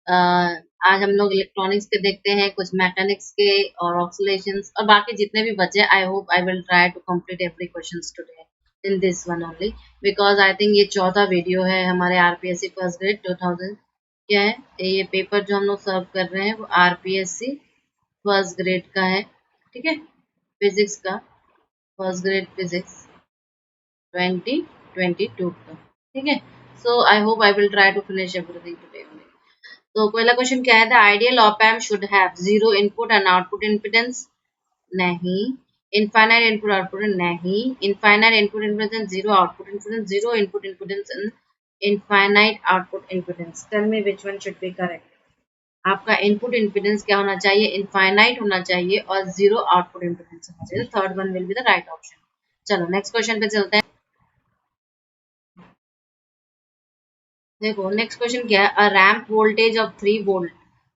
आज हम लोग इलेक्ट्रॉनिक्स के देखते हैं, कुछ मैकेनिक्स के और ऑक्सीलेशंस और बाकी जितने भी बचे। I hope I will try to complete every questions today in this one only, because I think ये चौथा वीडियो है हमारे आरपीएससी फर्स्ट ग्रेड 2000 क्या है ये पेपर जो हम लोग सर्व कर रहे हैं वो आरपीएससी फर्स्ट ग्रेड का है। ठीक है, फिजिक्स का फर्स्ट ग्रेड फिजिक्स 2022 का। ठीक है, so I hope I will try to finish everything today. तो पहला क्वेश्चन क्या है, the ideal op amp should have zero input and output impedance. नहीं। इनफाइनाइट इनपुट आउटपुट नहीं। Infinite input impedance zero output impedance, zero input impedance and infinite output impedance. Tell me which one should be correct. आपका input impedance क्या होना चाहिए, infinite होना चाहिए और zero output impedance होना चाहिए। Third one will be the right option. चलो नेक्स्ट क्वेश्चन पे चलते हैं। देखो नेक्स्ट क्वेश्चन क्या है, a ramp voltage of 3 volt.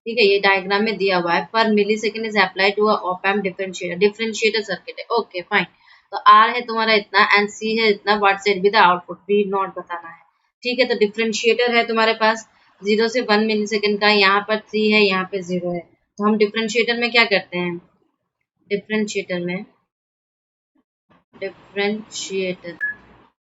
ठीक है, ये डायग्राम में दिया हुआ है, पर millisecond is apply to op amp differentiator, differentiator circuit है। ओके फाइन, तो आर है तुम्हारा इतना एंड सी है इतना, what said be the output, be not बताना है। ठीक है, तो डिफरेंशिएटर है तुम्हारे पास 0 से 1 मिली सेकेंड का, यहाँ पर 3 है यहाँ पे 0 है, तो हम डिफरेंशिएटर में क्या करते हैं, डिफरेंशिएटर में डिफरेंशिएटर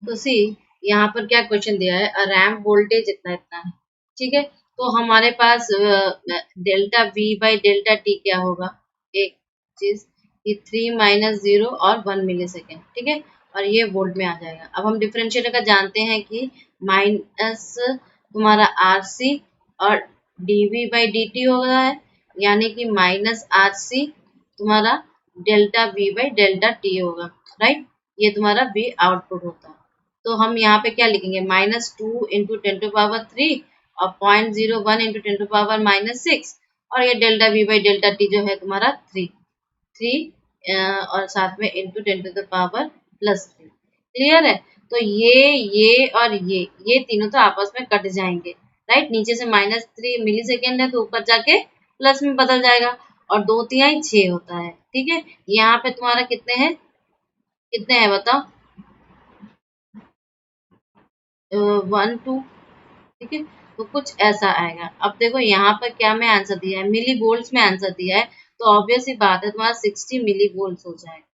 तो सी यहाँ पर क्या क्वेश्चन दिया है, रैम्प वोल्टेज इतना इतना है। ठीक है, तो हमारे पास delta we by delta t क्या होगा, एक चीज कि 3 माइनस 0 और 1 मिली सेकेंड। ठीक है, और ये वोल्ट में आ जाएगा। अब हम डिफरेंशिएटर का जानते हैं कि माइनस तुम्हारा आर सी और D V by D T होगा है, यानी कि माइनस आर सी तुम्हारा delta we by delta T होगा। राइट, ये तुम्हारा वी आउटपुट होता है। तो हम यहाँ पे क्या लिखेंगे, -2 इंटू 10⁻³ और 0.01 इंटू 10⁻⁻6 और ये delta we by delta T जो है तुम्हारा 3 और साथ में इंटू 10⁻+3। क्लियर है, तो ये और ये तीनों तो आपस में कट जाएंगे। राइट, नीचे से -3 मिली सेकेंड है तो ऊपर जाके प्लस में बदल जाएगा और 2 तिहाई 6 होता है। ठीक है, यहाँ पे तुम्हारा कितने हैं, कितने हैं बताओ, 1 2। ठीक है, तो कुछ ऐसा आएगा। अब देखो यहाँ पर क्या में आंसर दिया है, मिली वोल्ट्स में आंसर दिया है, तो ऑब्वियस ही बात है तुम्हारा 60 मिली वोल्ट्स हो जाएगा।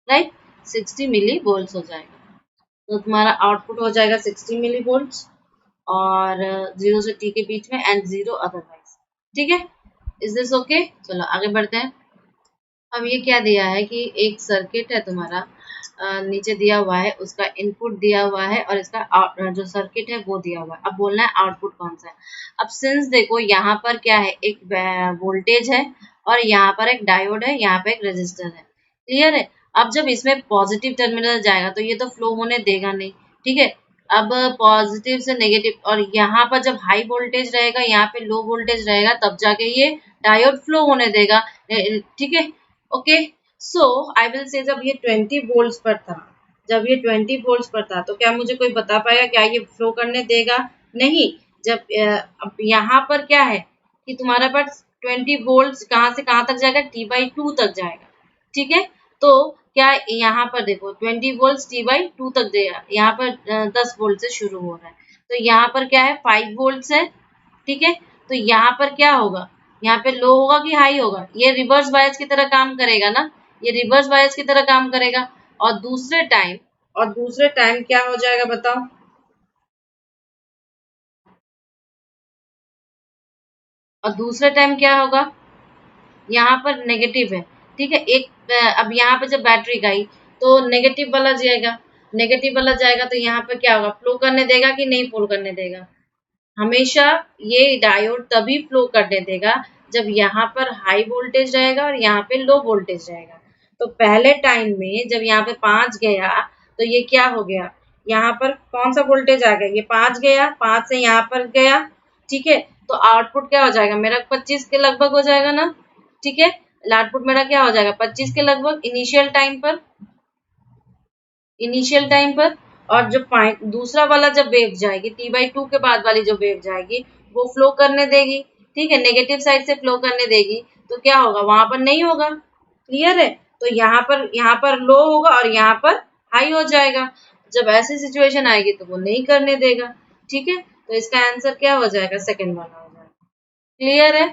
राइट, 60 मिली वोल्ट्स हो जाएगा, तो तुम्हारा आउटपुट हो जाएगा 60 मिली वोल्ट्स और 0 से t के बीच में एंड 0 अदरवाइज। ठीक है, इज दिस ओके। चलो आगे बढ़ते हैं। अब ये क्या दिया है कि एक सर्किट है तुम्हारा, नीचे दिया हुआ है, उसका इनपुट दिया हुआ है और इसका जो सर्किट है वो दिया हुआ है। अब बोलना है आउटपुट कौन सा है। अब सिंस देखो यहाँ पर क्या है, एक वोल्टेज है और यहाँ पर एक डायोड है, यहाँ पे एक रेजिस्टर है। क्लियर है, अब जब इसमें पॉजिटिव टर्मिनल जाएगा तो ये तो फ्लो होने देगा नहीं। ठीक है, अब पॉजिटिव से नेगेटिव और यहाँ पर जब हाई वोल्टेज रहेगा, यहाँ पे लो वोल्टेज रहेगा, तब जाके ये डायोड फ्लो होने देगा। ठीक है, okay, so I will say जब ये 20 वोल्ट्स पर था, जब ये 20 वोल्ट्स पर था तो क्या मुझे कोई बता पाएगा क्या ये फ्लो करने देगा, नहीं। जब अब यहाँ पर क्या है कि तुम्हारा पास 20 वोल्ट्स कहाँ से कहाँ तक जाएगा, T/2 तक जाएगा। ठीक है, तो क्या यहाँ पर देखो 20 वोल्ट्स T/2 तक जाएगा, यहाँ पर 10 वोल्ट से शुरू हो रहा है, तो यहाँ पर क्या है 5 वोल्ट्स है। ठीक है, तो यहाँ पर क्या होगा, यहाँ पे लो होगा कि हाई होगा, ये रिवर्स बायस की तरह काम करेगा ना, ये रिवर्स बायस की तरह काम करेगा। और दूसरे टाइम क्या हो जाएगा बताओ, और दूसरे टाइम क्या होगा, यहाँ पर नेगेटिव है। ठीक है, अब यहाँ पे जब बैटरी गई तो नेगेटिव वाला जाएगा, नेगेटिव वाला जाएगा तो यहाँ पर क्या होगा, फ्लो करने देगा कि नहीं फ्लो करने देगा, हमेशा ये डायोड तभी फ्लो करने देगा जब यहाँ पर हाई वोल्टेज रहेगा और यहाँ पे लो वोल्टेज रहेगा। तो पहले टाइम में जब यहाँ पे 5 गया तो ये क्या हो गया, यहाँ पर कौन सा वोल्टेज आ गया, ये 5 गया, 5 से यहाँ पर गया। ठीक है, तो आउटपुट क्या हो जाएगा मेरा, 25 के लगभग हो जाएगा ना। ठीक है, आउटपुट मेरा क्या हो जाएगा 25 के लगभग इनिशियल टाइम पर। और जो दूसरा वाला जब वेव जाएगी T/2 के बाद वाली जो वेव जाएगी वो फ्लो करने देगी। ठीक है, नेगेटिव साइड से फ्लो करने देगी, तो क्या होगा वहां पर नहीं होगा। क्लियर है, तो यहाँ पर लो होगा और यहाँ पर हाई हो जाएगा। जब ऐसी सिचुएशन आएगी तो वो नहीं करने देगा। ठीक है, तो इसका आंसर क्या हो जाएगा, सेकंड वाला हो जाएगा। क्लियर है?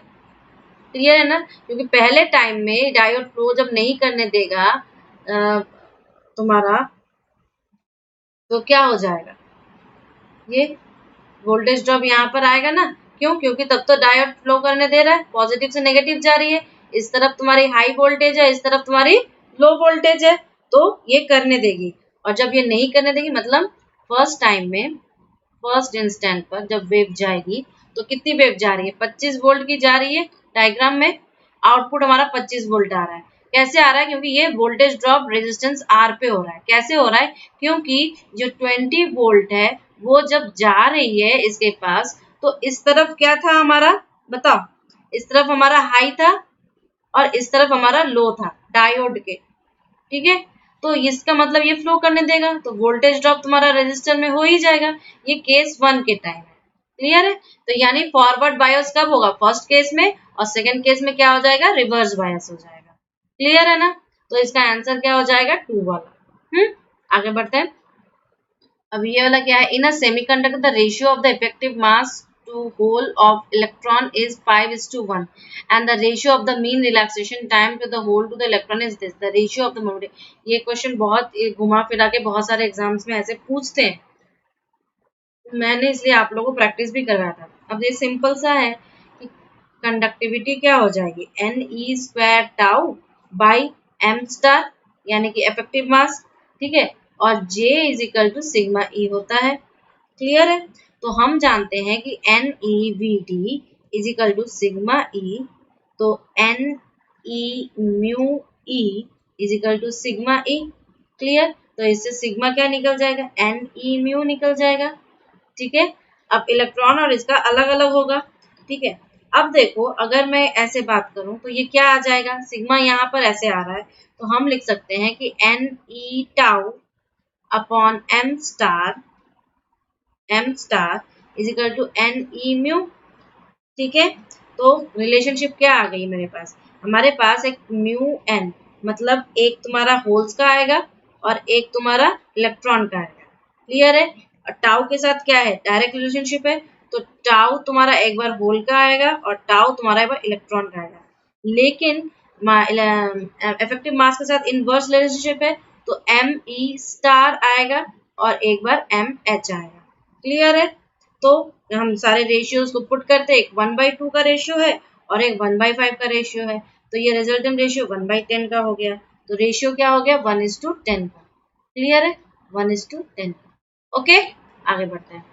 क्लियर है ना? क्योंकि पहले टाइम में डायोड फ्लो जब नहीं करने देगा तुम्हारा, तो क्या हो जाएगा, ये वोल्टेज ड्रॉप यहाँ पर आएगा ना। क्यों? क्योंकि तब तो डायोड फ्लो करने दे रहा है, पॉजिटिव से नेगेटिव जा रही है, इस तरफ तुम्हारी हाई वोल्टेज है, इस तरफ तुम्हारी लो वोल्टेज है, तो ये करने देगी। और जब ये नहीं करने देगी, मतलब फर्स्ट टाइम में, फर्स्ट इंस्टेंट पर जब वेव जाएगी, तो कितनी वेव जा रही है, 25 वोल्ट की जा रही है। डायग्राम में आउटपुट हमारा 25 वोल्ट आ रहा है। कैसे आ रहा है? क्योंकि ये वोल्टेज ड्रॉप रेजिस्टेंस आर पे हो रहा है। कैसे हो रहा है? क्योंकि जो 20 वोल्ट है वो जब जा रही है इसके पास, तो इस तरफ क्या था हमारा, बताओ, इस तरफ हमारा हाई था और इस तरफ हमारा लो था डायोड के, ठीक है। तो इसका मतलब ये फ्लो करने देगा, तो वोल्टेज ड्रॉप तुम्हारा रेजिस्टर में हो ही जाएगा। ये केस 1 के टाइम है। क्लियर है? तो यानी फॉरवर्ड बायस कब होगा, फर्स्ट केस में, और सेकंड केस में क्या हो जाएगा, रिवर्स बायस हो जाएगा। क्लियर है ना? तो इसका आंसर क्या हो जाएगा, 2 वाला। आगे बढ़ते हैं। अब ये वाला क्या है, in a semiconductor the ratio of the effective mass to hole of electron is 5:1 and the ratio of the mean relaxation time to the hole to the electron is this, the ratio of the moment। ये question बहुत घुमा फिरा के बहुत सारे exams में ऐसे पूछते हैं, मैंने इसलिए आप लोगों को प्रैक्टिस भी करवाया था। अब ये सिंपल सा है कि कंडक्टिविटी क्या हो जाएगी, n e square tau by m star, यानी कि इफेक्टिव मास, ठीक है, और J is equal to sigma E होता है। क्लियर है? तो हम जानते हैं कि N e v d is equal to sigma E, तो n E mu e is equal to sigma E. Clear? तो इससे सिग्मा क्या निकल जाएगा, एन ई म्यू निकल जाएगा। ठीक है। अब इलेक्ट्रॉन और इसका अलग अलग होगा। ठीक है। अब देखो, अगर मैं ऐसे बात करूं तो ये क्या आ जाएगा, सिग्मा यहाँ पर ऐसे आ रहा है, तो हम लिख सकते हैं कि N E tau upon M star is equal to N E mu. ठीक है। तो रिलेशनशिप क्या आ गई मेरे पास, हमारे पास एक म्यू एन, मतलब एक तुम्हारा होल्स का आएगा और एक तुम्हारा इलेक्ट्रॉन का आएगा। क्लियर है? टाउ के साथ क्या है, डायरेक्ट रिलेशनशिप है, तो टाउ तुम्हारा एक बार होल का आएगा और टाउ तुम्हारा एक बार इलेक्ट्रॉन का आएगा। लेकिन इफेक्टिव मास के साथ इनवर्स रिलेशनशिप है, तो एम ई स्टार आएगा और एक बार एम एच आएगा। क्लियर है? तो हम सारे रेशियोज को पुट करते हैं, एक 1/2 का रेशियो है और एक 1/5 का रेशियो है, तो ये रिजल्टेंट रेशियो 1/10 का हो गया। तो रेशियो क्या हो गया, 1:10 का। क्लियर है? 1:10। ओके, आगे बढ़ते हैं।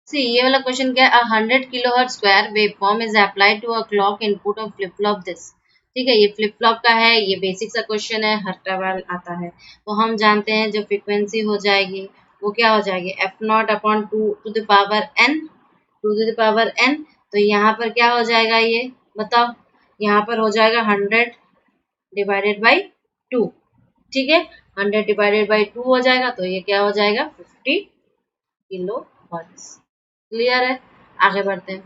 सी ये वाला क्वेश्चन क्या है, 100 kilohertz square waveform is applied to a clock input of flip flop this. ठीक है, ये फ्लिप फ्लॉप का है, ये बेसिक सा क्वेश्चन है, हर सवाल आता है। तो हम जानते हैं जो फ्रीक्वेंसी हो जाएगी वो क्या हो जाएगी, f0 upon 2 to the power n, तो यहाँ पर क्या हो जाएगा, ये बताओ, यहाँ पर हो जाएगा 100 डिवाइडेड बाई 2। ठीक है, 100 डिवाइडेड बाई 2 हो जाएगा, तो ये क्या हो जाएगा, 50 किलो हर्ट्ज। क्लियर है? आगे बढ़ते हैं।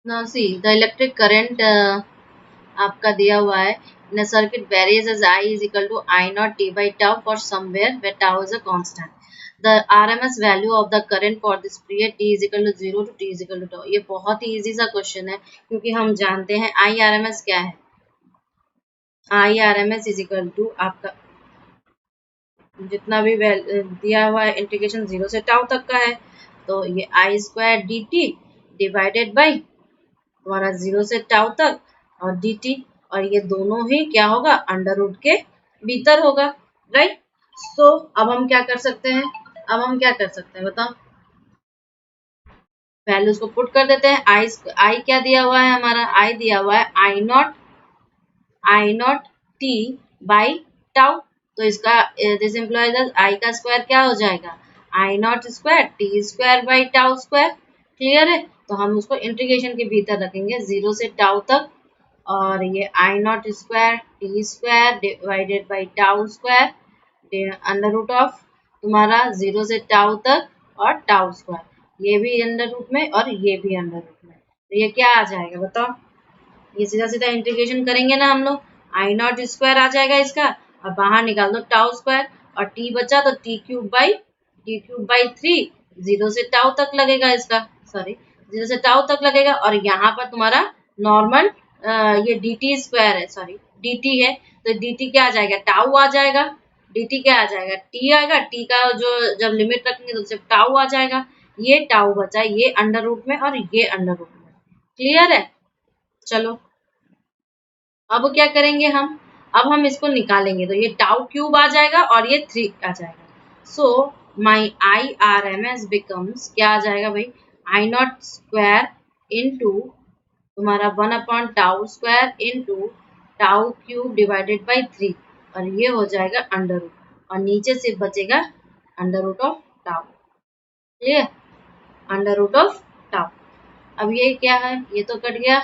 Now see the electric current आपका दिया हुआ है, in a circuit varies as I is equal to I naught t by tau for somewhere where tau is a constant. The RMS value of the current for this period t is equal to 0 to t is equal to tau। ये बहुत ही easy सा question है, क्योंकि हम जानते हैं IRMS क्या है, IRMS इज इक्वल टू आपका जितना भी दिया हुआ है इंटीग्रेशन 0 से टाउ तक का है, तो ये I square d t divided by तुम्हारा 0 से टाउ तक और डी टी, और ये दोनों ही क्या होगा, अंडर रूट के भीतर होगा। राइट? तो अब हम क्या कर सकते हैं, बताओ, वैल्यूज को पुट कर देते हैं। आई क्या दिया हुआ है, हमारा आई दिया हुआ है आई नॉट टी बाई टाउ, तो इसका दिस इम्प्लॉइज आई का स्क्वायर क्या हो जाएगा, I not square t square by tau square. Clear है? तो हम उसको इंटीग्रेशन के भीतर रखेंगे 0 से टाउ तक, और ये I not square t square divided by tau square under root of तुम्हारा 0 से टाउ तक और टाउ स्क्वायर, ये भी अंडर रूट में और ये भी अंडर रूट में, तो ये क्या आ जाएगा बताओ, ये सीधा सीधा इंटीग्रेशन करेंगे ना हम लोग, आई नॉट स्क्वायर आ जाएगा इसका, और बाहर निकाल दो टाउ स्क्वायर, और टी बचा तो टी क्यूब बाई 3, 0 से टाउ तक लगेगा इसका, सॉरी 0 से टाउ तक लगेगा, और यहाँ पर तुम्हारा नॉर्मल ये dt स्क्वायर है, सॉरी dt है, तो dt क्या आ जाएगा, टाउ आ जाएगा, dt क्या आ जाएगा, t आएगा, t का जो जब लिमिट रखेंगे तो सिर्फ टाउ आ जाएगा, ये टाउ बचा, ये अंडर रूट में और ये अंडर रूट में। क्लियर है? चलो अब क्या करेंगे हम, अब हम इसको निकालेंगे, तो ये टाउ क्यूब आ जाएगा और ये 3 आ जाएगा। So my I R M S becomes, क्या आ जाएगा भाई, आई नॉट स्क्वायर इंटू तुम्हारा 1 upon tau square into tau cube divided by 3, और ये हो जाएगा अंडर रूट, और नीचे से बचेगा under root of tau. Clear? Under root of tau. अब ये क्या है, ये तो कट गया,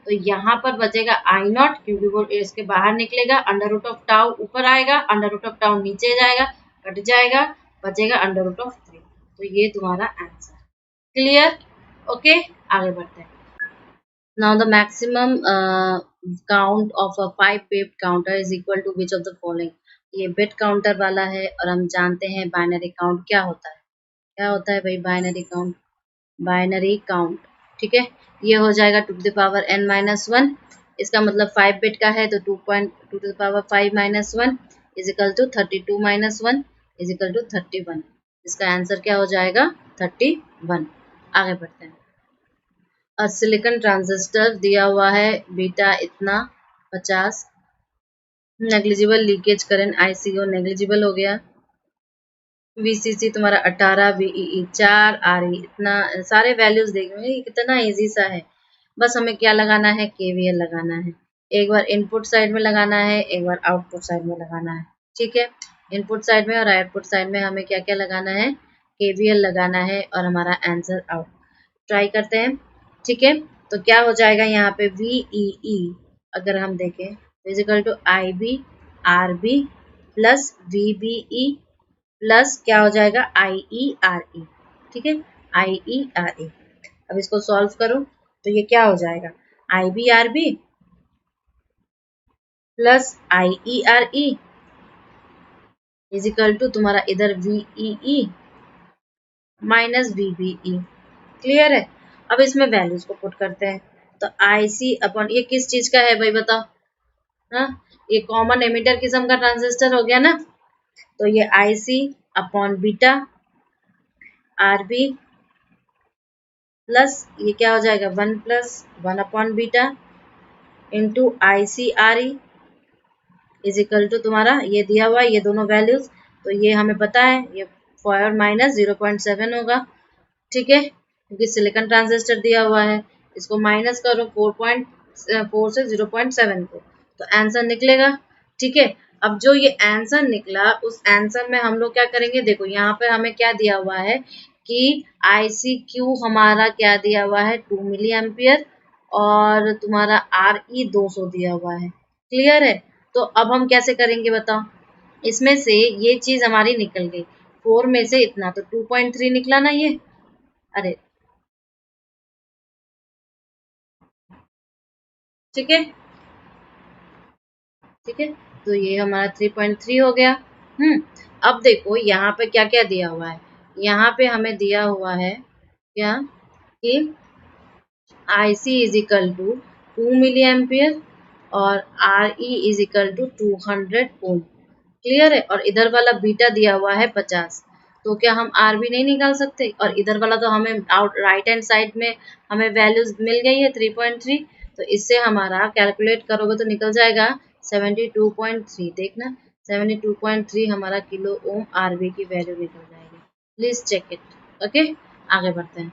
तो यहाँ पर बचेगा आई नॉट, क्योंकि वो इसके बाहर निकलेगा, अंडर रूट ऑफ टाउ ऊपर आएगा, अंडर रूट ऑफ टाउ नीचे जाएगा, कट जाएगा, बचेगा अंडर रूट ऑफ 3। तो ये तुम्हारा आंसर। क्लियर? ओके, आगे बढ़ते हैं। Now the maximum count of a 5 bit counter is equal to which of the following. ये बिट काउंटर वाला है, और हम जानते हैं बाइनरी काउंट क्या होता है। क्या होता है भाई बाइनरी काउंट? बाइनरी काउंट, ठीक है, ये हो जाएगा 2 to the power n minus 1, इसका मतलब 5 बिट का है, तो 2.2 to the power 5 minus 1 is equal to 32 minus 1 is equal to 31। इसका आंसर क्या हो जाएगा, 31। आगे बढ़ते हैं। सिलिकॉन ट्रांजिस्टर दिया हुआ है बीटा इतना 50, negligible leakage current ICO negligible हो गया, VCC तुम्हारा 18, VEE 4, RE इतना, सारे वैल्यूज देखेंगे कितना इजी सा है। बस हमें क्या लगाना है, KVL लगाना है। एक बार इनपुट साइड में लगाना है, एक बार आउटपुट साइड में लगाना है, ठीक है। इनपुट साइड में और आउटपुट साइड में हमें क्या क्या लगाना है, KVL लगाना है, और हमारा आंसर आउट। ट्राई करते हैं, ठीक है। तो क्या हो जाएगा यहाँ पे, VEE अगर हम देखें is equal to IB RB plus VBE plus क्या हो जाएगा, IERE, ठीक है, IERE। अब इसको सॉल्व करो तो ये क्या हो जाएगा, IBRB plus IERE is equal to तुम्हारा इधर VEE माइनस VBE। क्लियर है? अब इसमें वैल्यूज को पुट करते हैं, तो IC अपॉन, ये किस चीज का है भाई बताओ, हाँ ये कॉमन एमिटर किस्म का ट्रांजिस्टर हो गया ना, तो ये IC upon beta RB plus ये क्या हो जाएगा, 1 plus 1 upon beta into ICRE is equal to तुम्हारा ये दिया हुआ है, ये दोनों वैल्यूज, तो ये हमें पता है ये 4 माइनस 0.7 होगा, ठीक है, क्योंकि सिलिकॉन ट्रांजिस्टर दिया हुआ है, इसको माइनस करो 4.4 से 0.7 को, तो आंसर निकलेगा, ठीक है। अब जो ये आंसर निकला, उस आंसर में हम लोग क्या करेंगे, देखो यहाँ पे हमें क्या दिया हुआ है कि ICQ हमारा क्या दिया हुआ है, 2 मिली एम्पियर, और तुम्हारा RE 200 दिया हुआ है। क्लियर है? तो अब हम कैसे करेंगे बताओ, इसमें से ये चीज हमारी निकल गई, 4 में से इतना, तो 2.3 निकला ना ये, अरे ठीक है, ठीक है, तो ये हमारा 3.3 हो गया। अब देखो यहाँ पे क्या क्या दिया हुआ है, यहाँ पे हमें दिया हुआ है क्या कि IC is equal to 2 milli ampere और RE is equal to 200 ohm. Clear है? और इधर वाला बीटा दिया हुआ है 50, तो क्या हम RB नहीं निकाल सकते, और इधर वाला तो हमें राइट हैंड साइड में हमें वैल्यूज मिल गई है 3.3, तो इससे हमारा कैलकुलेट करोगे तो निकल जाएगा 72.3। देखना 72.3 हमारा किलो ओम RB की वैल्यू निकल जाएगी। Please check it. ओके, आगे बढ़ते हैं।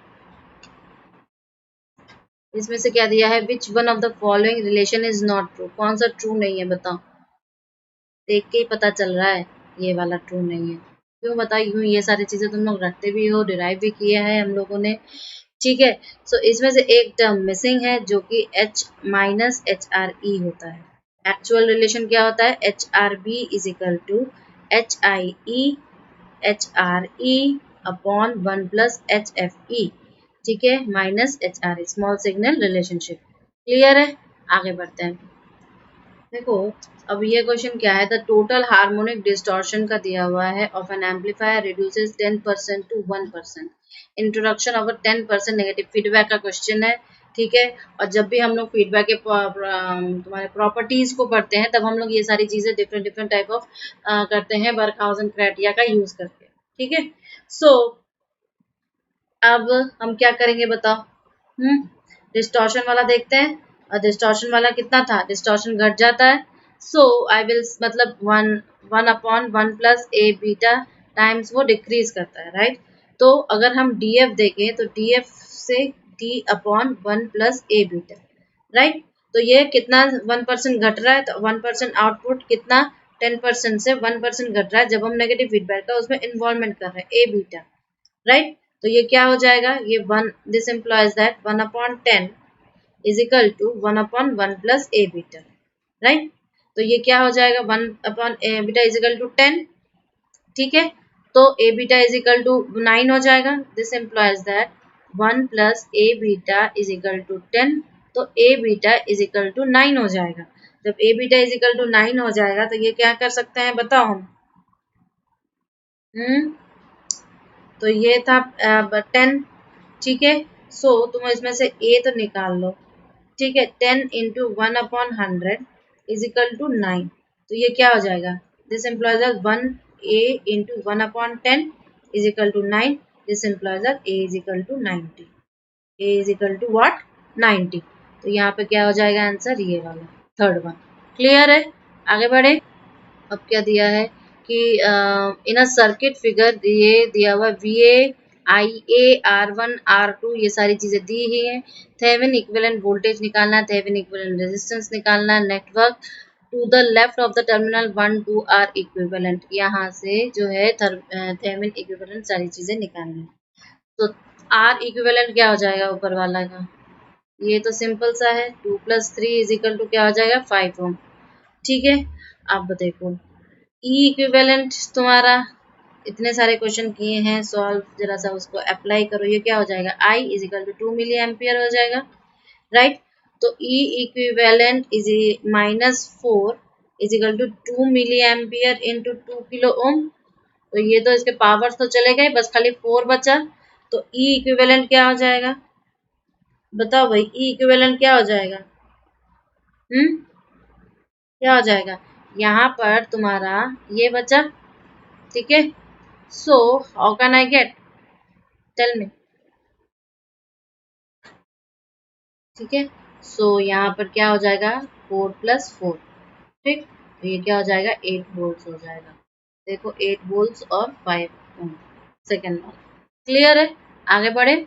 इसमें से क्या दिया है, which one of the following relation is not true. कौन सा ट्रू नहीं है बताओ, देख के ही पता चल रहा है ये वाला ट्रू नहीं है। क्यों बताओ, क्यों ये सारी चीजें तुम लोग रखते भी हो, डिराइव भी किया है हम लोगों ने, ठीक है। सो इसमें से एक टर्म मिसिंग है जो कि H माइनस HRE होता है। एक्चुअल रिलेशन क्या होता है, HRB is equal to HIE HRE upon 1 plus HFE, ठीक है, minus HRE, small signal relationship. Clear है? आगे बढ़ते हैं। देखो अब ये क्वेश्चन क्या है, द टोटल हार्मोनिक डिस्टॉर्शन का दिया हुआ है of an amplifier reduces 10% to 1%, introduction of 10% negative feedback का क्वेश्चन है। ठीक है, और जब भी हम लोग फीडबैक के तुम्हारे प्रॉपर्टीज को पढ़ते हैं तब हम लोग ये सारी चीजें डिफरेंट डिफरेंट टाइप ऑफ करते हैं बर्कहाउज़न क्राइटेरिया का यूज करके। ठीक है, सो अब हम क्या करेंगे बताओ। डिस्टॉर्शन वाला देखते हैं, और डिस्टॉर्शन वाला कितना था, डिस्टॉर्शन घट जाता है। सो आई विल मतलब one upon one plus A beta times वो डिक्रीज करता है, राइट। तो अगर हम डीएफ देखें तो डीएफ से D upon one plus A beta, right. तो ये कितना 1% घट रहा है, तो 1% आउटपुट कितना 10% से 1% घट रहा है जब हम नेगेटिव फीडबैक का उसमें इन्वॉल्वमेंट कर रहे हैं ए बीटा, राइट। तो ये क्या हो जाएगा, ये one, this implies that 1/10 is equal to 1/1 plus A beta, right. तो ये क्या हो जाएगा, 1/ए बीटा इज इक्वल टू 10। ठीक है, तो A beta is equal to 9 हो जाएगा। This implies that 1 plus A beta is equal to 10, तो A beta is equal to 9 हो जाएगा। जब A beta is equal to 9 हो जाएगा तो ये क्या कर सकते हैं बताओ हम। तो ये था 10। ठीक है, सो तुम इसमें से ए तो निकाल लो। ठीक है, 10 इंटू 1/100 इज इक्वल टू 9। तो ये क्या हो जाएगा, this implies 1 A into 1/10 is equal to 9। This implies A is equal to 90। A is equal to what, 90। तो यहाँ पे क्या हो जाएगा आंसर, ये वाला थर्ड वन। क्लियर है, आगे बढ़े। अब क्या दिया है कि इन अ सर्किट फिगर ये दिया हुआ V A I A R1 R2 ये सारी चीजें दी ही है। थेवेनिन इक्विवेलेंट वोल्टेज निकालना है, थेवेनिन इक्विवेलेंट रेजिस्टेंस निकालना है, network to the left of the terminal 1 2 R equivalent, यहाँ से जो है थेवेनिन इक्विवेलेंट सारी चीजें निकालनी है। तो आर इक्विवेलेंट क्या हो जाएगा ऊपर वाला का, ये तो सिंपल सा है, 2 + 3 इज इक्वल टू क्या हो जाएगा 5 ओम। ठीक है, अब देखो ई इक्विवेलेंट तुम्हारा इतने सारे क्वेश्चन किए हैं सॉल्व, जरा सा उसको अप्लाई करो। ये क्या हो जाएगा, I is equal to 2 milli ampere हो जाएगा, राइट। तो E equivalent is -4 is equal to 2 milli ampere into 2 kilo ohm. तो ये तो इसके पावर्स तो चले गए, बस खाली 4 बचा। तो ई इक्विवेलेंट क्या हो जाएगा बताओ भाई, ई इक्विवेलेंट क्या हो जाएगा, क्या हो जाएगा, यहाँ पर तुम्हारा ये बचा। ठीक है, so how can I get, tell me. ठीक है, सो यहाँ पर क्या हो जाएगा 4 + 4। ठीक, तो ये क्या हो जाएगा 8 वोल्ट हो जाएगा। देखो 8 वोल्ट और 5 ओम, सेकेंड वाला क्लियर है, आगे बढ़े।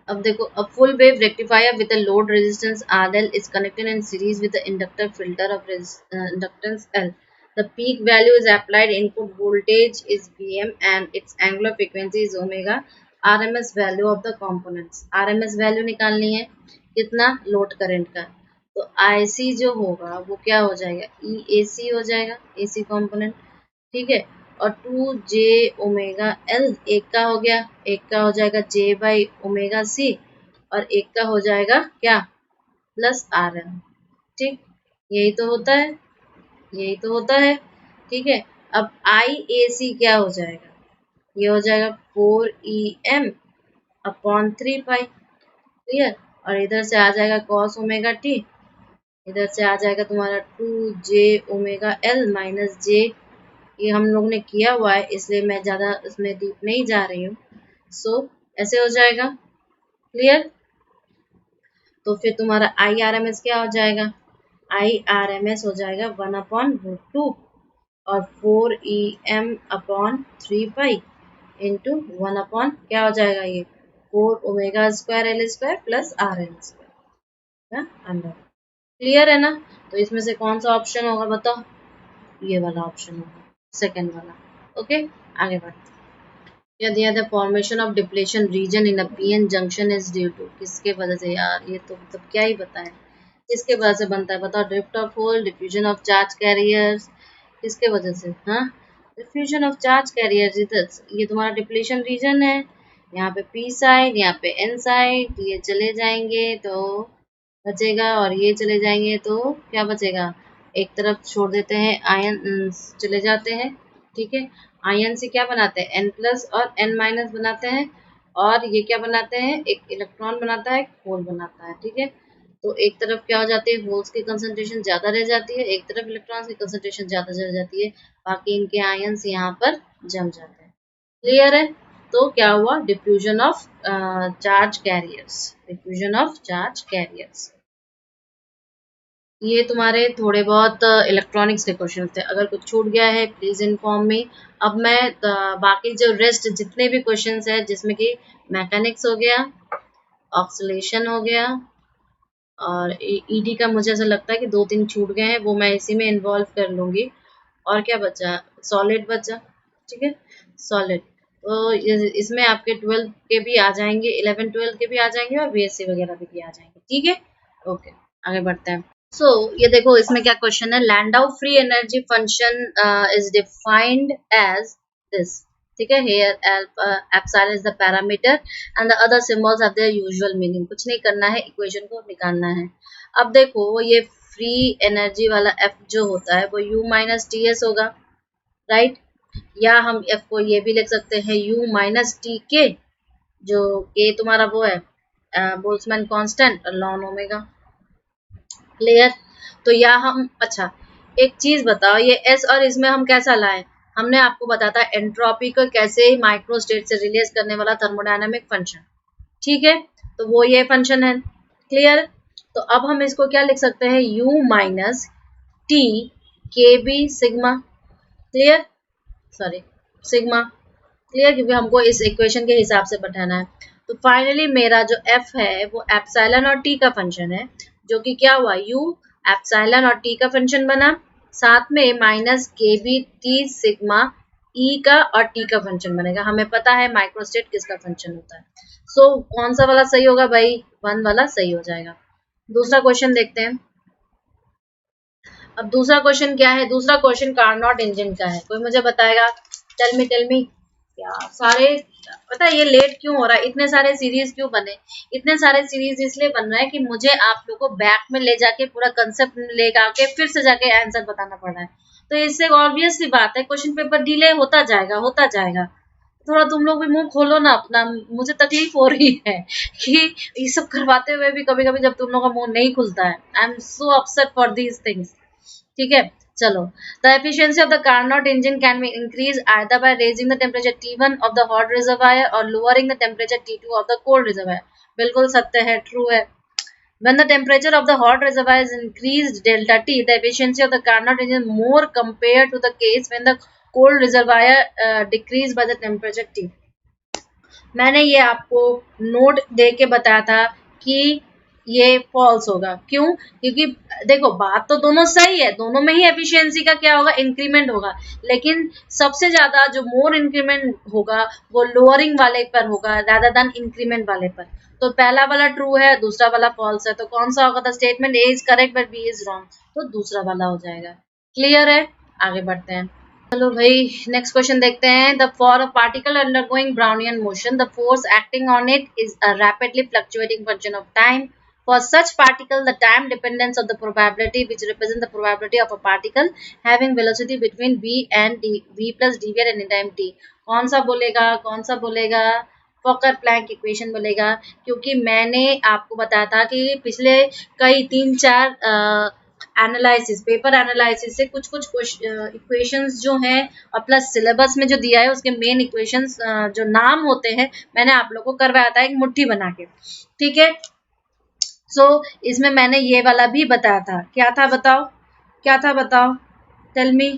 अब देखो, a full wave rectifier with a load resistance RL is connected in series with the inductor filter of inductance L. The peak value is applied input voltage is Vm and its angular frequency is omega. RMS value of the components. RMS value निकालनी है कितना, load current का। तो IC जो होगा वो क्या हो जाएगा, EAC हो जाएगा, AC कंपोनेंट। ठीक है, और 2j ओमेगा एल, एक का हो गया, एक का हो जाएगा j/ओमेगा c, और एक का हो जाएगा क्या +RL। ठीक, यही तो होता है, यही तो होता है। ठीक है, अब IAC क्या हो जाएगा, ये हो जाएगा 4em/3 पाई। क्लियर, और इधर से आ जाएगा cos ओमेगा t, इधर से आ जाएगा तुम्हारा 2j ओमेगा एल -j। ये हम लोग ने किया हुआ है इसलिए मैं ज्यादा इसमें डीप नहीं जा रही हूँ। सो ऐसे हो जाएगा, क्लियर। तो फिर तुम्हारा IRMS क्या हो जाएगा, IRMS हो जाएगा 1/√2 और 4em/3 पाई इंटू 1 क्या हो जाएगा, ये 4 ओमेगा² L² + RL² अंडर। क्लियर है ना। तो इसमें से कौन सा ऑप्शन होगा बताओ, ये वाला ऑप्शन होगा, सेकेंड वाला। ओके, आगे बढ़ते। या दिया the formation of depletion region in a PN junction is due to, किसके वजह से यार, ये तो मतलब क्या ही बताएं, किसके वजह से बनता है बताओ, drift of hole, diffusion of charge carriers, किसके वजह से, हाँ डिफ्यूजन ऑफ चार्ज कैरियर्स। ये तुम्हारा डिप्लेशन रीजन है, यहाँ पे पी साइड, यहाँ पे एन साइड, ये चले जाएंगे तो बचेगा, और ये चले जाएंगे तो क्या बचेगा, एक तरफ छोड़ देते हैं, आयन चले जाते हैं। ठीक है, आयन से क्या बनाते हैं, N प्लस और N माइनस बनाते हैं, और ये क्या बनाते हैं, एक इलेक्ट्रॉन बनाता है, एक होल बनाता है। ठीक है, तो एक तरफ क्या हो जाती है, होल्स की कंसंट्रेशन ज्यादा रह जाती है, एक तरफ इलेक्ट्रॉन्स की कंसंट्रेशन ज्यादा रह जाती है, बाकी इनके आयन्स यहाँ पर जम जाते हैं। क्लियर है, तो क्या हुआ, diffusion of charge carriers, diffusion of charge carriers. ये तुम्हारे थोड़े बहुत इलेक्ट्रॉनिक्स के क्वेश्चन थे, अगर कुछ छूट गया है प्लीज इन्फॉर्म मी। अब मैं बाकी जो रेस्ट जितने भी क्वेश्चंस है, जिसमें कि मैकेनिक्स हो गया, ऑक्सीलेशन हो गया, और ईडी का मुझे ऐसा लगता है कि 2-3 छूट गए हैं, वो मैं इसी में इन्वॉल्व कर लूंगी। और क्या बचा, सॉलिड बचा। ठीक है, सॉलिड, तो इसमें आपके 12 के भी आ जाएंगे, 11-12 के भी आ जाएंगे, और बीएससी वगैरह भी आ जाएंगे। ठीक है, ओके, आगे बढ़ते हैं। ये देखो इसमें क्या क्वेश्चन है, Landau free energy function is defined as this. ठीक है, here epsilon is the parameter and the other symbols have their usual meaning. कुछ नहीं करना है, इक्वेशन को निकालना है। अब देखो ये फ्री एनर्जी वाला एफ जो होता है वो u माइनस टी एस होगा, राइट, या हम एफ को ये भी लिख सकते हैं u माइनस टी के, जो के तुम्हारा वो है बोल्ट्जमैन कांस्टेंट और लॉन ओमेगा। क्लियर, तो या हम, अच्छा एक चीज बताओ, ये एस और इसमें हम कैसा लाए, हमने आपको बताया था एंट्रोपी को कैसे माइक्रो स्टेट से रिलीज करने वाला थर्मोडायनामिक फंक्शन। ठीक है, तो वो ये फंक्शन है। क्लियर, तो अब हम इसको क्या लिख सकते हैं, u minus T K B sigma. Clear, sorry sigma. Clear, क्योंकि हमको इस इक्वेशन के हिसाब से बैठाना है। तो फाइनली मेरा जो f है वो एप्सिलॉन और t का फंक्शन है, जो कि क्या हुआ, u एप्सिलॉन और t का फंक्शन बना, साथ में माइनस के बी टी सिग्मा e का और t का फंक्शन बनेगा। हमें पता है माइक्रोस्टेट किसका फंक्शन होता है। कौन सा वाला सही होगा भाई, 1 वाला सही हो जाएगा। दूसरा क्वेश्चन देखते हैं। अब दूसरा क्वेश्चन क्या है, दूसरा क्वेश्चन कार्नोट इंजन का है। कोई मुझे बताएगा, टेल मी यार, सारे पता है ये लेट क्यों हो रहा है, इतने सारे सीरीज क्यों बने, इतने सारे सीरीज इसलिए बन रहे हैं कि मुझे आप लोग को बैक में ले जाके पूरा कंसेप्ट ले जाके फिर से जाके आंसर बताना पड़ रहा है। तो इससे ऑब्वियस सी बात है क्वेश्चन पेपर डिले होता जाएगा, होता जाएगा। थोड़ा तुम लोग भी मुंह खोलो ना अपना, मुझे तकलीफ हो रही है कि ये सब करवाते हुए भी कभी कभी जब तुम लोग का मुंह नहीं खुलता है। I am so upset for these things. ठीक है, चलो, the efficiency of the Carnot engine can be increased either by raising the temperature T1 of the hot reservoir or lowering the temperature T2 of the cold reservoir। बिल्कुल सत्य है, true है। When the temperature of the hot reservoir is increased delta T, the efficiency of the Carnot engine more compared to the case when the cold reservoir decreased by the temperature T। मैंने ये आपको note दे के बताया था कि ये false होगा। क्यों, क्योंकि देखो बात तो दोनों सही है, दोनों में ही एफिशिएंसी का क्या होगा, इंक्रीमेंट होगा, लेकिन सबसे ज्यादा जो मोर इंक्रीमेंट होगा वो लोअरिंग वाले पर होगा रादर देन इंक्रीमेंट वाले पर। तो पहला वाला ट्रू है, दूसरा वाला फॉल्स है, तो कौन सा होगा, the statement A is correct but B is wrong, तो दूसरा वाला हो जाएगा। क्लियर है, आगे बढ़ते हैं। चलो भाई नेक्स्ट क्वेश्चन देखते हैं। The for a particle undergoing Brownian motion the force acting on it is a rapidly fluctuating function of time. For such particle, the time dependence of the probability, which represents the probability of a particle having velocity between v and d, v plus dv at any time t। कौन सा बोलेगा, कौन सा बोलेगा, फॉकर Planck equation बोलेगा। क्योंकि मैंने आपको बताया था कि पिछले कई 3-4 एनालिसिस, पेपर एनालिसिस से कुछ इक्वेशंस जो हैं और प्लस सिलेबस में जो दिया है उसके मेन इक्वेशंस जो नाम होते हैं मैंने आप लोगों को करवाया था एक मुट्ठी बना के। ठीक है, इसमें मैंने ये वाला भी बताया था, क्या था बताओ, क्या था बताओ, टेल मी।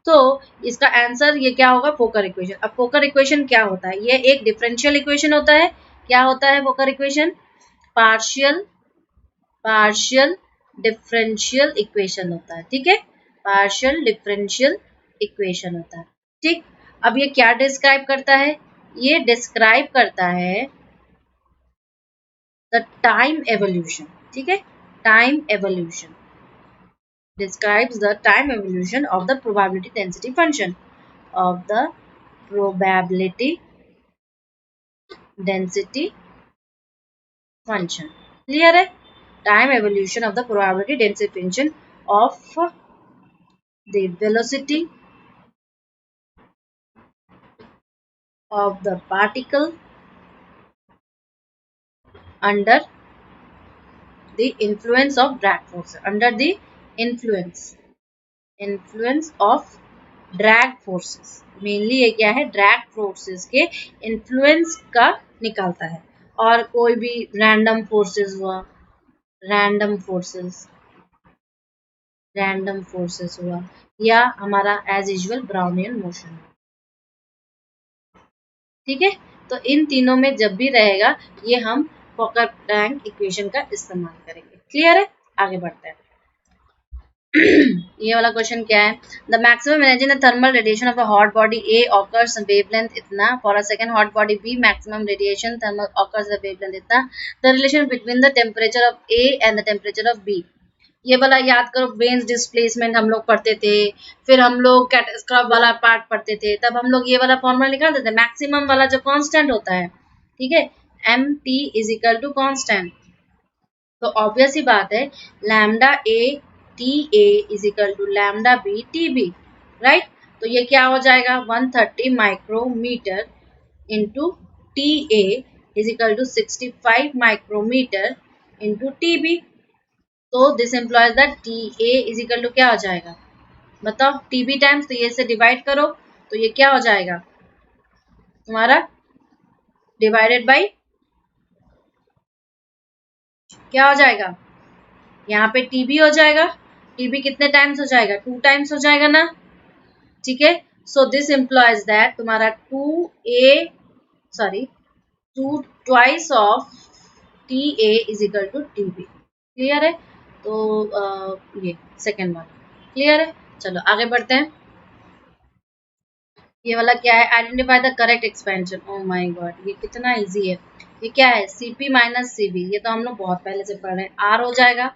तो इसका आंसर ये क्या होगा, फोकर इक्वेशन। अब फोकर इक्वेशन क्या होता है, ये एक डिफरेंशियल इक्वेशन होता है। क्या होता है फोकर इक्वेशन, पार्शियल डिफरेंशियल इक्वेशन होता है। ठीक है, पार्शियल डिफरेंशियल इक्वेशन होता है। ठीक, अब ये क्या डिस्क्राइब करता है, ये डिस्क्राइब करता है द टाइम एवोल्यूशन। ठीक है, time evolution describes the time evolution of the probability density function of the probability density function. Clear है? Time evolution of the probability density function of the velocity of the particle under the influence of drag forces, under the influence of drag forces। Mainly ये क्या है, drag forces के influence का निकालता है। और कोई भी रैंडम फोर्सेस हुआ, रैंडम फोर्सेस हुआ, या हमारा एज यूजुअल ब्राउनियन मोशन। ठीक है, तो इन तीनों में जब भी रहेगा ये हम फॉकर-प्लैंक इक्वेशन का इस्तेमाल करेंगे। क्लियर है? आगे बढ़ते हैं। ये वाला क्वेश्चन क्या है, the maximum energy in thermal radiation of a hot body A occurs wavelength इतना, for a second hot body B maximum radiation thermal occurs wavelength इतना, the relation between the temperature of A and the temperature of B. ये वाला याद करो, veins displacement हम लोग पढ़ते थे, फिर हम लोग कैटस्क्रॉप वाला पार्ट पढ़ते थे, तब हम लोग ये वाला फॉर्मूला निकालते थे, मैक्सिमम वाला जो कांस्टेंट होता है, ठीक है, M T is equal to constant. तो ऑब्वियस ही बात है, lambda A T A is equal to lambda B T B, right. तो ये क्या हो जाएगा, 130 micrometer into T A is equal to 65 micrometer into T B. तो this employs that T A is equal to क्या हो जाएगा, बताओ, टी बी टाइम्स, तो ये से डिवाइड करो, तो ये क्या हो जाएगा तुम्हारा, डिवाइडेड बाई क्या हो जाएगा, यहाँ पे टीबी हो जाएगा, टीबी कितने टाइम्स हो जाएगा, 2 टाइम्स हो जाएगा ना, ठीक है। सो दिस एम्प्लॉयज दैट तुम्हारा 2 twice of T A is equal to TB. Clear है? तो ये सेकेंड वन क्लियर है। चलो आगे बढ़ते हैं। ये वाला क्या है, identify the correct expansion. Oh my God, ये कितना इजी है। ये क्या है, सीपी माइनस सीबी, ये तो हम लोग बहुत पहले से पढ़ रहे हैं। आर हो जाएगा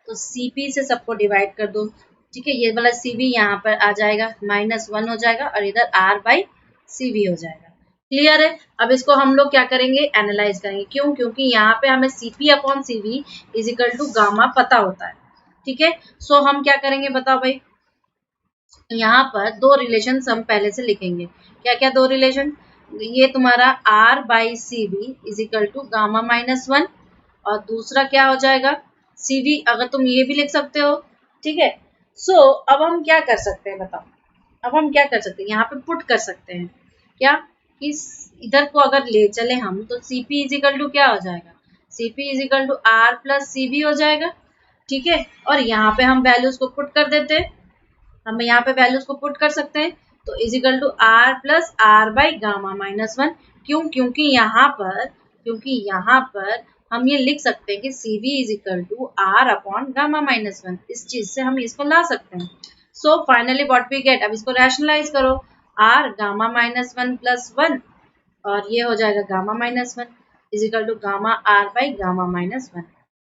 तो सीपी से सबको डिवाइड कर दो, ठीक है, ये वाला सीबी यहाँ पर आ जाएगा, -1 हो जाएगा, और इधर आर बाई सीबी हो जाएगा। क्लियर है? अब इसको हम लोग क्या करेंगे, एनालाइज करेंगे। क्यों? क्योंकि यहाँ पे हमें CP upon CB is equal to gamma पता होता है, ठीक है। सो हम क्या करेंगे बताओ भाई, यहाँ पर दो रिलेशन हम पहले से लिखेंगे। क्या क्या दो रिलेशन, ये तुम्हारा R by C B is equal to gamma -1, और दूसरा क्या हो जाएगा CV, अगर तुम ये भी लिख सकते हो, ठीक है। सो अब हम क्या कर सकते हैं बताओ, अब हम क्या कर सकते हैं, यहाँ पे पुट कर सकते हैं क्या, कि इधर को अगर ले चले हम, तो CP इज इक्वल टू क्या हो जाएगा, CP is equal to R plus CV हो जाएगा, ठीक है। और यहाँ पे हम वैल्यूज को पुट कर देते हैं, हम यहाँ पे वैल्यूज को पुट कर सकते हैं, तो is equal to R plus R by gamma -1। क्यों? क्योंकि यहाँ पर हम ये लिख सकते हैं कि CV is equal to R upon gamma -1, इस चीज से हम इसको ला सकते हैं। So finally what we get, अब इसको रैशनलाइज करो, R गामा -1 प्लस 1, और ये हो जाएगा gamma -1 is equal to gamma R by gamma -1,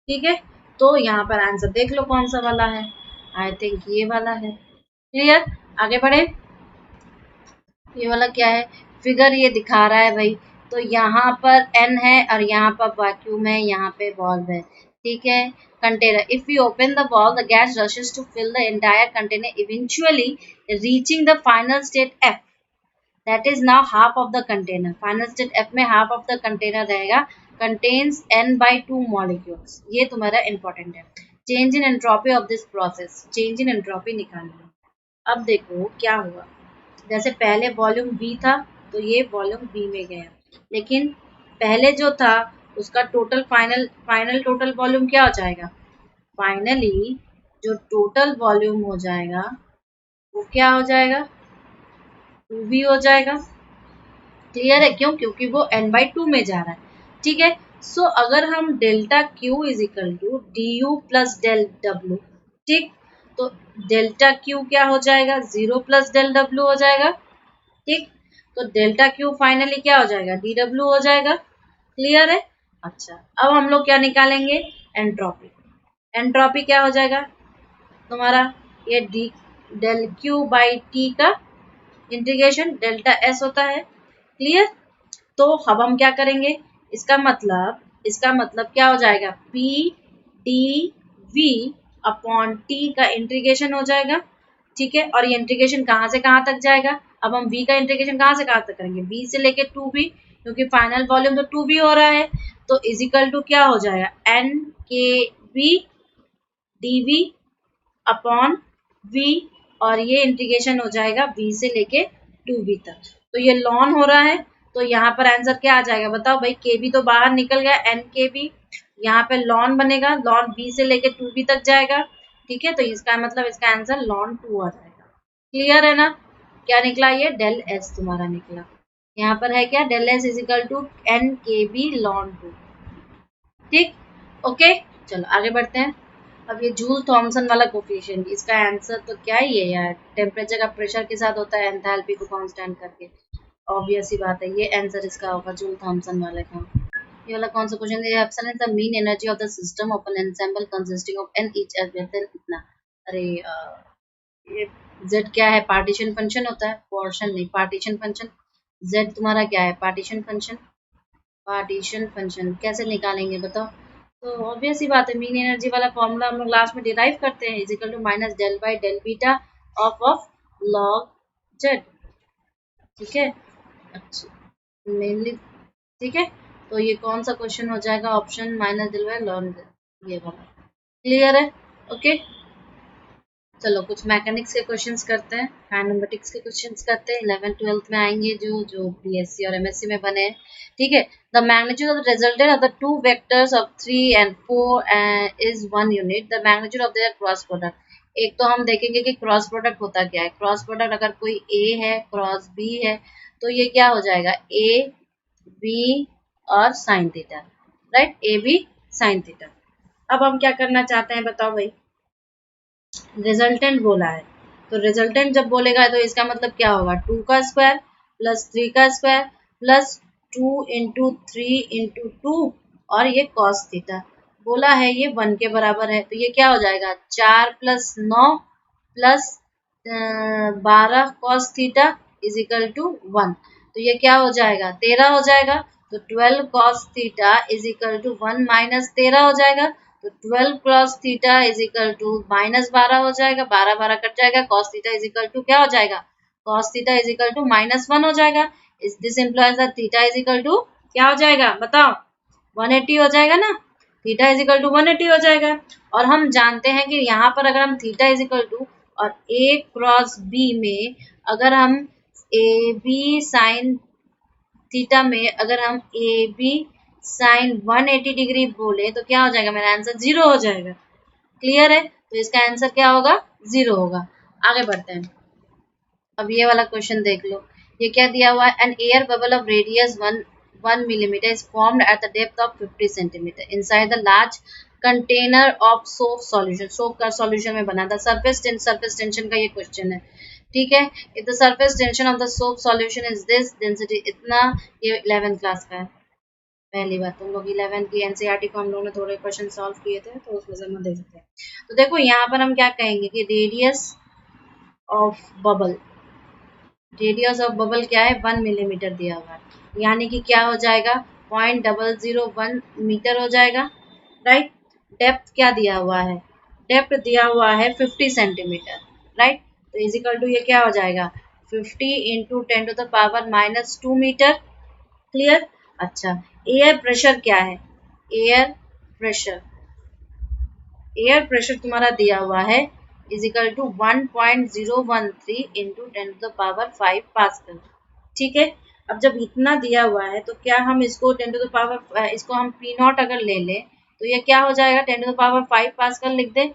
ठीक है। तो यहाँ पर आंसर देख लो कौन सा वाला है, आई थिंक ये वाला है। क्लियर? आगे बढ़े। ये वाला क्या है, फिगर ये दिखा रहा है भाई, तो यहाँ पर n है और यहाँ पर वैक्यूम है, यहाँ पे वॉल्व है, ठीक है। Container, if you open the valve the gas rushes to fill the entire container, eventually reaching the final state F, that is now half of the container. Final state F में half of the container रहेगा, contains n/2 molecules. ये तुम्हारा important है। Change in entropy of this process, change in entropy निकालनी है। अब देखो क्या हुआ, जैसे पहले वॉल्यूम बी था, तो ये वॉल्यूम बी में गया, लेकिन पहले जो था उसका टोटल फाइनल टोटल वॉल्यूम क्या हो जाएगा, फाइनली जो टोटल वॉल्यूम हो जाएगा वो क्या हो जाएगा, 2v हो जाएगा। क्लियर है? क्यों? क्योंकि वो n/2 में जा रहा है, ठीक है। सो अगर हम delta Q is equal to du plus del W, ठीक, तो डेल्टा Q क्या हो जाएगा, 0 प्लस डेल W हो जाएगा, ठीक। तो डेल्टा Q फाइनली क्या हो जाएगा, dW हो जाएगा। क्लियर है? अच्छा, अब हम लोग क्या निकालेंगे, एंट्रोपी। एंट्रोपी क्या हो जाएगा तुम्हारा, ये डेल Q बाई T का इंटीग्रेशन डेल्टा S होता है। क्लियर? तो अब हम क्या करेंगे, इसका मतलब इसका मतलब क्या हो जाएगा, P D V upon T का इंटीग्रेशन हो जाएगा, ठीक है। और ये इंटीग्रेशन कहाँ से कहाँ तक जाएगा, अब हम v का इंटीग्रेशन कहाँ से कहाँ तक करेंगे, v से लेके 2v, क्योंकि फाइनल वॉल्यूम तो 2v हो रहा है, तो इजिकल टू क्या हो जाएगा, n के v dv अपॉन v, और ये इंटीग्रेशन हो जाएगा v से लेके 2v तक। तो ये लॉन हो रहा है, तो यहाँ पर आंसर क्या आ जाएगा बताओ भाई, kb तो बाहर निकल गया, n kb, यहाँ पे लॉन बनेगा, लॉन v से लेके 2v तक जाएगा, ठीक है। तो इसका मतलब इसका आंसर लॉन 2 आ जाएगा। क्लियर है ना, क्या निकला, ये डेल एस तुम्हारा निकला। यहाँ पर है क्या, del S is equal to N K B ln 2, ठीक, ओके। चलो आगे बढ़ते हैं। अब ये जूल थॉमसन वाला कोफिशिएंट, इसका आंसर तो क्या ही है यार, टेम्परेचर का प्रेशर के साथ होता है, एंथैल्पी को कांस्टेंट करके, ऑब्वियस ही बात है, ये आंसर इसका होगा जूल थॉमसन वाले का। ये वाला कौन सा क्वेश्चन है, epsilon is the mean energy of the system of an ensemble consisting of N each everything इतना। अरे ये z क्या है, पार्टीशन फंक्शन होता है, पोर्शन नहीं, पार्टीशन फंक्शन। z तुम्हारा क्या है, पार्टीशन फंक्शन, पार्टीशन फंक्शन कैसे निकालेंगे बताओ। तो ऑब्वियस ही बात है, मीन एनर्जी वाला फॉर्मूला हम लोग लास्ट में डिराइव करते हैं, is equal to minus del by del beta of log Z, ठीक है। अच्छा मेनली, ठीक है। तो ये कौन सा क्वेश्चन हो जाएगा, option minus del by log, ये वाला क्लियर है, ओके। चलो कुछ मैकेनिक्स के क्वेश्चंस करते हैं, काइनेमेटिक्स के क्वेश्चंस करते हैं, 11th 12th में आएंगे, जो बीएससी और एमएससी में बने हैं, ठीक है। The magnitude of the resultant of the two vectors of 3 and 4 is 1 unit, the magnitude of their cross product. एक तो हम देखेंगे कि क्रॉस प्रोडक्ट होता क्या है, क्रॉस प्रोडक्ट अगर कोई ए है क्रॉस बी है, तो ये क्या हो जाएगा, ए बी और sine theta, right, A B sine theta. अब हम क्या करना चाहते हैं बताओ भाई, रिजल्टेंट बोला है, तो रिजल्टेंट जब बोलेगा तो इसका मतलब क्या होगा, 2 का स्क्वायर प्लस 3 का स्क्वायर प्लस 2 इंटू 3 इंटू 2, और ये कॉस थीटा बोला है, ये 1 के बराबर है, तो ये क्या हो जाएगा, 4 प्लस 9 प्लस 12 cos theta is equal to 1, तो ये क्या हो जाएगा, 13 हो जाएगा। तो 12 cos theta is equal to 1 minus 13 हो जाएगा, तो 12 cos theta is equal to minus 12 हो जाएगा, 12 12 कट जाएगा, cos theta is equal to क्या हो जाएगा, cos theta is equal to minus 1 हो जाएगा। इस this implies that theta is equal to क्या हो जाएगा बताओ, 180 हो जाएगा ना, थीटा इज इक्वल टू 180 हो जाएगा। और हम जानते हैं कि यहाँ पर अगर हम थीटा इज इक्वल टू और ए क्रॉस बी में अगर हम ए बी साइन थीटा में अगर हम ए बी साइन 180 डिग्री बोले तो क्या हो जाएगा, मेरा आंसर 0 हो जाएगा। क्लियर है, तो इसका आंसर क्या होगा, 0 होगा। आगे बढ़ते हैं, अब ये वाला क्वेश्चन देख लो, ये क्या दिया हुआ है, an air bubble of radius 1 millimeter is formed at the depth of 50 centimeter inside the large container of soap solution, soap का सॉल्यूशन में बना था, सरफेस टेंशन का ये क्वेश्चन है, ठीक है। If the surface tension of the soap solution is this, density इतना, ये 11th क्लास का है। पहली बात, तुम लोग 11 की एनसीईआरटी को हम लोगों ने थोड़े क्वेश्चन सॉल्व किए थे, तो उसमें से हम देख सकते हैं। तो देखो यहाँ पर हम क्या कहेंगे कि रेडियस ऑफ बबल क्या है, 1 मिलीमीटर दिया हुआ है, यानी कि क्या हो जाएगा, 0.001 मीटर हो जाएगा, राइट। डेप्थ क्या दिया हुआ है, डेप्थ दिया हुआ है 50 सेंटीमीटर, राइट। तो इजिकल टू ये क्या हो जाएगा, 50 इंटू 10⁻⁻2 मीटर, क्लियर। अच्छा, एयर प्रेशर क्या है, एयर प्रेशर तुम्हारा दिया हुआ है is equal to 1.013 into 10⁵ pascal, ठीक है। अब जब इतना दिया हुआ है तो क्या हम इसको इसको हम पी नॉट अगर ले ले तो ये क्या हो जाएगा, 10⁵ पास्कल लिख दे,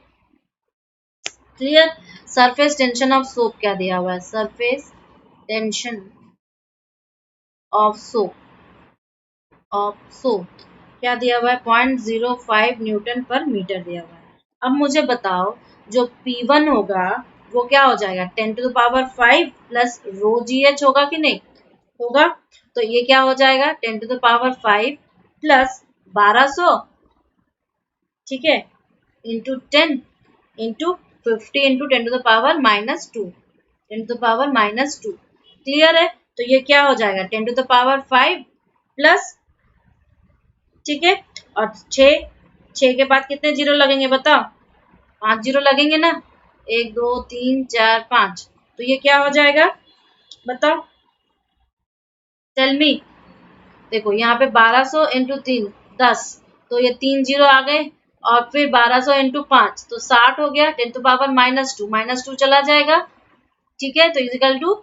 clear. Surface tension of soap क्या दिया हुआ है, सरफेस टेंशन ऑफ सोप क्या दिया हुआ है, 0.05 न्यूटन पर मीटर दिया हुआ है। अब मुझे बताओ जो P1 होगा वो क्या हो जाएगा, 10⁵ प्लस रो GH होगा कि नहीं होगा, तो ये क्या हो जाएगा 10⁵ प्लस 1200, ठीक है, इंटू 10 इंटू 50 इंटू 10⁻⁻2, 10⁻⁻2, क्लियर है। तो ये क्या हो जाएगा 10⁵ प्लस ठीक है। और 6 के बाद कितने जीरो लगेंगे बताओ? 5 जीरो लगेंगे ना, 1 2 3 4 5। तो ये क्या हो जाएगा बताओ, टेल मी। देखो यहाँ पे 1200 इंटू 3 10, तो ये 3 जीरो आ गए, और फिर 1200 इंटू 5 तो 60 हो गया, 10 टू पावर -2 चला जाएगा, ठीक है। तो is equal to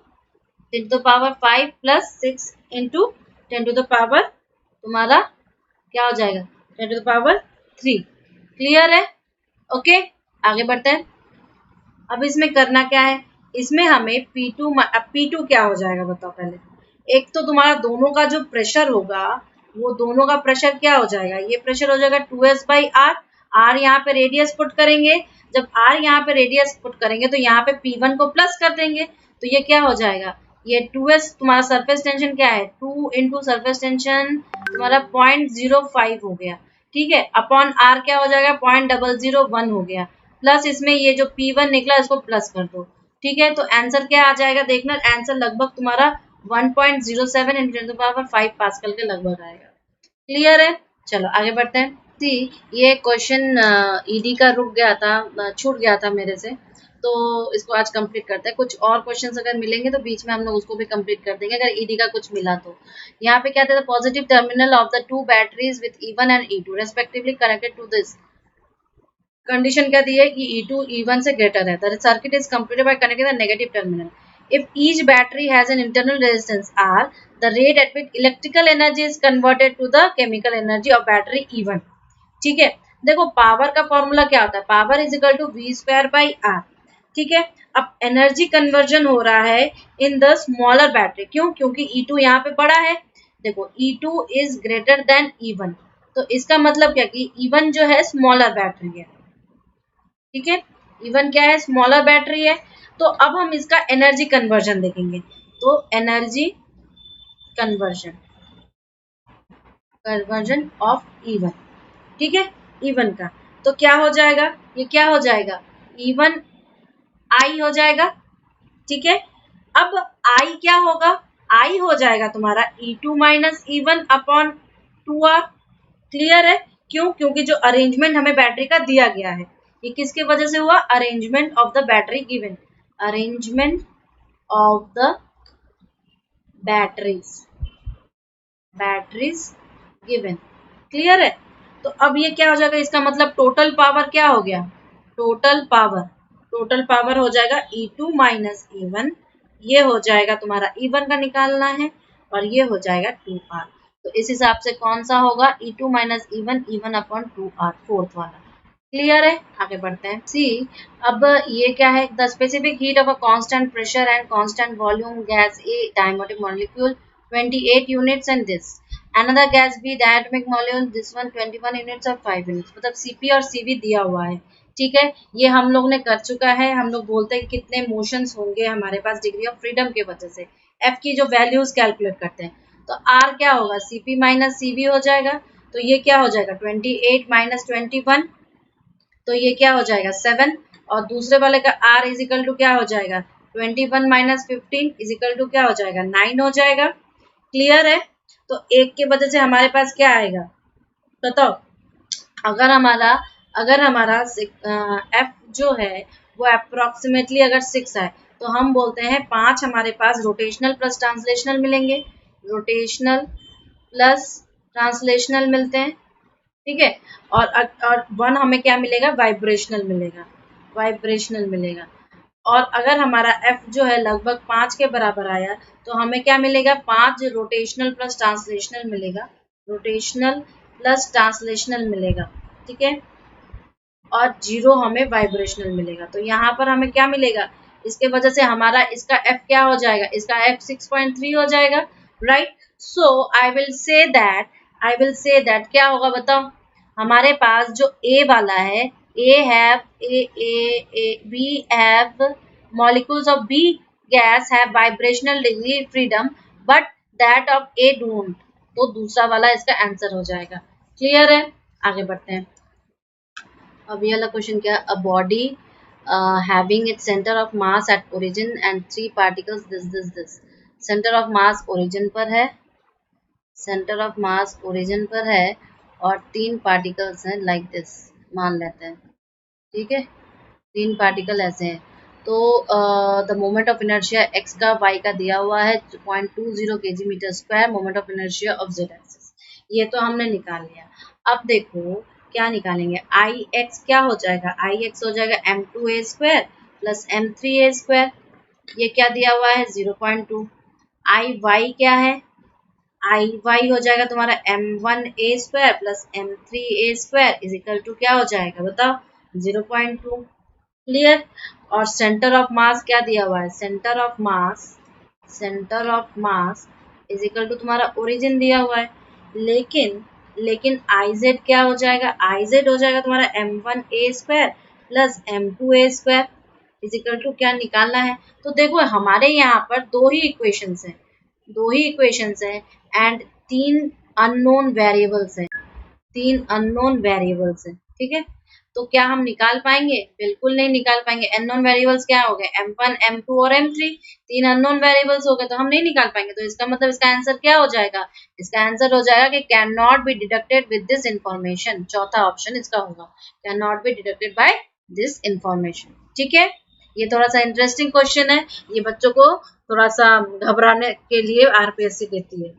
10 to power 5 plus 6 into 10 to the power तुम्हारा क्या हो जाएगा 10 टू द पावर 3। क्लियर है? ओके, आगे बढ़ते हैं। अब इसमें करना क्या है, इसमें हमें P2 क्या हो जाएगा बताओ पहले। एक तो तुम्हारा दोनों का जो प्रेशर होगा, वो दोनों का प्रेशर क्या हो जाएगा, ये प्रेशर हो जाएगा 2s/r। r यहाँ पे रेडियस पुट करेंगे, जब r यहाँ पे रेडियस पुट करेंगे तो यहाँ पे P1 को प्लस कर देंगे, तो ये क्या हो जाएगा, ये 2s तुम्हारा सरफेस टेंशन क्या है, 2 इंटू सरफेस टेंशन तुम्हारा 0.05 हो गया, ठीक है, अपॉन r क्या हो जाएगा 0.001 हो गया, प्लस इसमें ये जो P1 निकला इसको प्लस कर दो, ठीक है। तो आंसर क्या आ जाएगा देखना, आंसर लगभग तुम्हारा 1.07 इंटू 10 टू पावर 5 पास्कल के लगभग आएगा। क्लियर है? चलो आगे बढ़ते हैं। सी, ये क्वेश्चन ईडी का रुक गया था, छूट गया था मेरे से, तो इसको आज कंप्लीट करते हैं। कुछ और क्वेश्चंस अगर मिलेंगे तो बीच में हम लोग उसको भी कंप्लीट कर देंगे अगर ईडी का कुछ मिला तो। यहाँ पे क्या था, positive terminal of the 2 batteries with E1 and E2 respectively connected to this. Condition क्या दी है कि E2 E1 से ग्रेटर है। The circuit is completed by connecting the negative terminal. If each battery has an internal resistance R, the rate at which electrical energy is converted to the chemical energy of battery E1। ठीक है, देखो power का formula क्या होता है, power is equal to V²/R। ठीक है, अब एनर्जी कन्वर्जन हो रहा है इन द स्मॉलर बैटरी, क्यों, क्योंकि E2 यहाँ पे बड़ा है। देखो E2 is greater than E1, तो इसका मतलब क्या कि E1 जो है स्मॉलर बैटरी है, ठीक है, E1 क्या है, स्मॉलर बैटरी है। तो अब हम इसका एनर्जी कन्वर्जन देखेंगे, तो एनर्जी कन्वर्जन ऑफ E1, ठीक है, E1 का तो क्या हो जाएगा, ये क्या हो जाएगा, E1 I हो जाएगा, ठीक है। अब I क्या होगा, I हो जाएगा तुम्हारा E2 minus E1 upon 2R। Clear है? क्यों, क्योंकि जो अरेंजमेंट हमें बैटरी का दिया गया है, ये किसके वजह से हुआ, arrangement of the battery given, arrangement of the batteries given. Clear है? तो अब ये क्या हो जाएगा, इसका मतलब टोटल पावर क्या हो गया, टोटल पावर हो जाएगा E2 माइनस E1, ये हो जाएगा तुम्हारा E1 का निकालना है, और ये हो जाएगा 2R। तो इस हिसाब से कौन सा होगा, E2 minus E1 upon 2R, fourth वाला। क्लियर है? आगे बढ़ते हैं। सी, अब ये क्या है, the specific heat of a constant pressure and constant volume gas A diatomic molecule 28 units and this another gas B diatomic molecule this one 21 units और 5 यूनिट्स। मतलब सीपी और सीवी दिया हुआ है, ठीक है, ये हम लोग ने कर चुका है। हम लोग बोलते हैं कितने मोशंस होंगे हमारे पास डिग्री ऑफ फ्रीडम के वजह से, एफ की जो वैल्यूज कैलकुलेट करते हैं, तो आर क्या होगा, सीपी माइनस सीवी हो जाएगा, तो ये क्या हो जाएगा 28 माइनस 21, तो ये क्या हो जाएगा 7, और दूसरे वाले का r इज इक्वल टू क्या हो जाएगा 21 माइनस 15 इज इक्वल टू क्या हो जाएगा 9 हो जाएगा। क्लियर है? तो एक के वजह से हमारे पास क्या आएगा बताओ, अगर हमारा f जो है वो अप्रोक्सीमेटली अगर 6 है, तो हम बोलते हैं 5 हमारे पास रोटेशनल प्लस ट्रांसलेशनल मिलेंगे, रोटेशनल प्लस ट्रांसलेशनल मिलते हैं, ठीक है, और 1 हमें क्या मिलेगा, वाइब्रेशनल मिलेगा। और अगर हमारा f जो है लगभग 5 के बराबर आया, तो हमें क्या मिलेगा, 5 रोटेशनल प्लस ट्रांसलेशनल मिलेगा, ठीक है, और 0 हमें वाइब्रेशनल मिलेगा। तो यहाँ पर हमें क्या मिलेगा, इसके वजह से हमारा इसका f क्या हो जाएगा, इसका f 6.3 हो जाएगा, right. So I will say that क्या होगा बताओ, हमारे पास जो A वाला है, we have molecules of B gas have vibrational degree freedom but that of A don't, तो दूसरा वाला इसका आंसर हो जाएगा। क्लियर है? आगे बढ़ते हैं। अब ये वाला क्वेश्चन क्या, a body having its centre of mass at origin and 3 particles this. Centre of mass origin पर है, और 3 पार्टिकल्स हैं लाइक दिस, मान लेते हैं, ठीक है, 3 पार्टिकल ऐसे हैं। तो the moment of inertia X का वाई का दिया हुआ है 0.20 kg metre square, moment of inertia of Z axis, ये तो हमने निकाल लिया। अब देखो क्या निकालेंगे, आई एक्स क्या हो जाएगा, आई एक्स हो जाएगा m2a square plus m3a square, ये क्या दिया हुआ है 0.2। आई वाई क्या है, आई वाई हो जाएगा तुम्हारा m1a square plus m3a square is equal to क्या हो जाएगा बताओ 0.2, क्लियर। और सेंटर ऑफ मास क्या दिया हुआ है, centre of mass is equal to तुम्हारा ओरिजिन दिया हुआ है, लेकिन आई जेड क्या हो जाएगा, आई जेड हो जाएगा तुम्हारा m1a square plus m2a square is equal to क्या निकालना है। तो देखो हमारे यहाँ पर दो ही इक्वेशंस हैं एंड 3 अननोन वेरिएबल्स हैं, 3 अननोन वेरिएबल्स हैं, ठीक है। तो क्या हम निकाल पाएंगे, बिल्कुल नहीं निकाल पाएंगे। अननोन वेरिएबल्स क्या हो गए, m1 m2 और m3, 3 अननोन वेरिएबल्स हो गए, तो हम नहीं निकाल पाएंगे। तो इसका मतलब इसका आंसर क्या हो जाएगा, इसका आंसर हो जाएगा कि can not be deducted with this information, चौथा ऑप्शन इसका होगा, can not be deducted by this information, ठीक है। ये थोड़ा सा इंटरेस्टिंग क्वेश्चन है, ये बच्चों को थोड़ा सा घबराने के लिए आरपीएससी देती है।